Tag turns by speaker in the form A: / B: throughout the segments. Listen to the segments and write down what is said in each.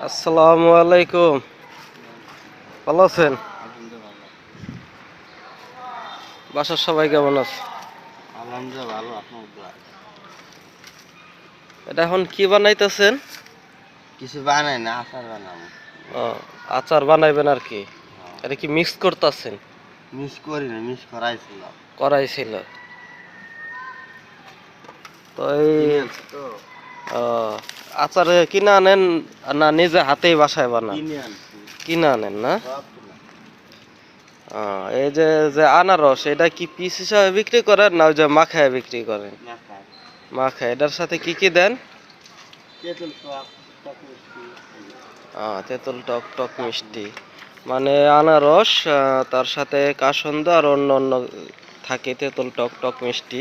A: আসসালামু আলাইকুম। ভালো আছেন? বাসার সবাই কেমন আছে?
B: আলহামদুলিল্লাহ ভালো। আপনার দোয়া।
A: এটা এখন কি বানাইতেছেন?
B: কিছু বানাই না, আচার বানাবো।
A: ও, আচার বানাইবেন আর কি।
B: হ্যাঁ।
A: এটা কি মিক্স করতেছেন?
B: মিস করি না, মিস করাইছিল।
A: করাইছিল তো এই
B: কিনে আনছি তো।
A: ও, আচার কিনে আনেন না নিজে হাতেই বাসায় বানান?
B: কিনে আনছি।
A: কিনে আনেন না?
B: সব কিনা।
A: এই যে যে আনারস, এটা কি পিস হিসাবে বিক্রি করেন না ওই যে মাখায় বিক্রি করেন?
B: না খাই।
A: মাখায়। এটার সাথে কি কি দেন?
B: তেঁতুল টক, টক মিষ্টি।
A: তেঁতুল টক টক মিষ্টি, মানে আনারস, তার সাথে কাসন্দ আর অন্য অন্য থাকে, তেঁতুল টক টক মিষ্টি,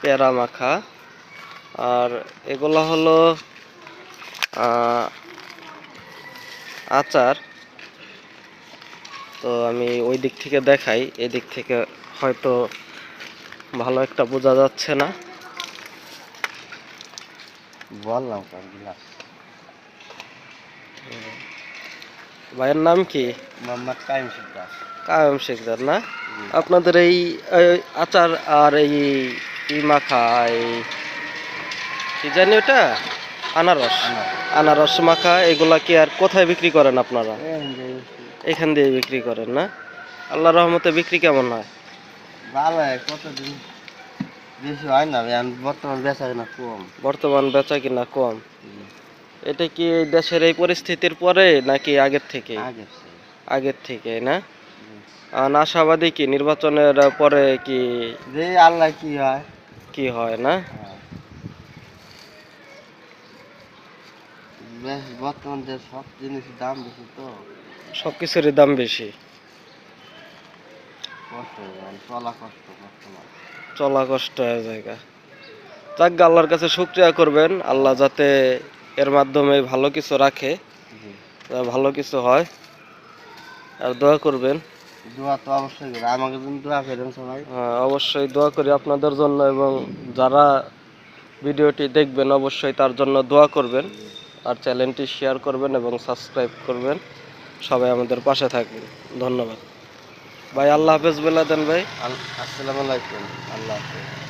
A: পেয়ারা মাখা। আর এগুলো হলো আচার। তো আমি ওই দিক থেকে দেখাই, এদিক থেকে হয়তো ভালো একটা বোঝা যাচ্ছে না।
B: বললাম কার গিলাস।
A: ভাইয়ের নাম কি?
B: মোহাম্মদ কাইম সিদ্দাস।
A: কায়েম শেখদার না? আপনাদের এই এই আচার আর এই মাখা, এই কি জানি ওটা, আনারস, আনারস মাখা, এগুলা কি আর কোথায় বিক্রি করেন আপনারা? এখান দিয়ে বিক্রি করেন না? আল্লাহর রহমতে বিক্রি কেমন হয়?
B: ভালো হয়, কতদিন বেশি হয় না, এখন বর্তমান বেচা কিনা কম।
A: বর্তমান বেচা কিনা কম। এটা কি এই দেশের এই পরিস্থিতির পরে নাকি আগের থেকে?
B: আগের
A: আগের থেকে না? আশাবাদী কি নির্বাচনের পরে কি
B: যে আল্লাহ কি হয়।
A: কি হয় না?
B: বেশ বর্তমান যে সব জিনিসের দাম বেশি তো।
A: সবকিছুরই দাম বেশি,
B: কষ্ট হয়, চলা কষ্ট বর্তমান।
A: চলা কষ্ট হয়ে জায়গা। যাক, আল্লাহর কাছে শুকরিয়া করবেন, আল্লাহ যাতে এর মাধ্যমে ভালো কিছু রাখে, ভালো কিছু হয়, আর দোয়া করবেন।
B: দোয়া তো অবশ্যই করি, আমাকে জন্য দোয়া করেন সবাই।
A: অবশ্যই দোয়া করি আপনাদের জন্য, এবং যারা ভিডিওটি দেখবেন অবশ্যই তার জন্য দোয়া করবেন, আর চ্যানেলটি শেয়ার করবেন এবং সাবস্ক্রাইব করবেন। সবাই আমাদের পাশে থাকবেন। ধন্যবাদ ভাই। আল্লাহ হাফেজ বলে দেন ভাই।
B: আসসালামু আলাইকুম। আল্লাহ হাফেজ।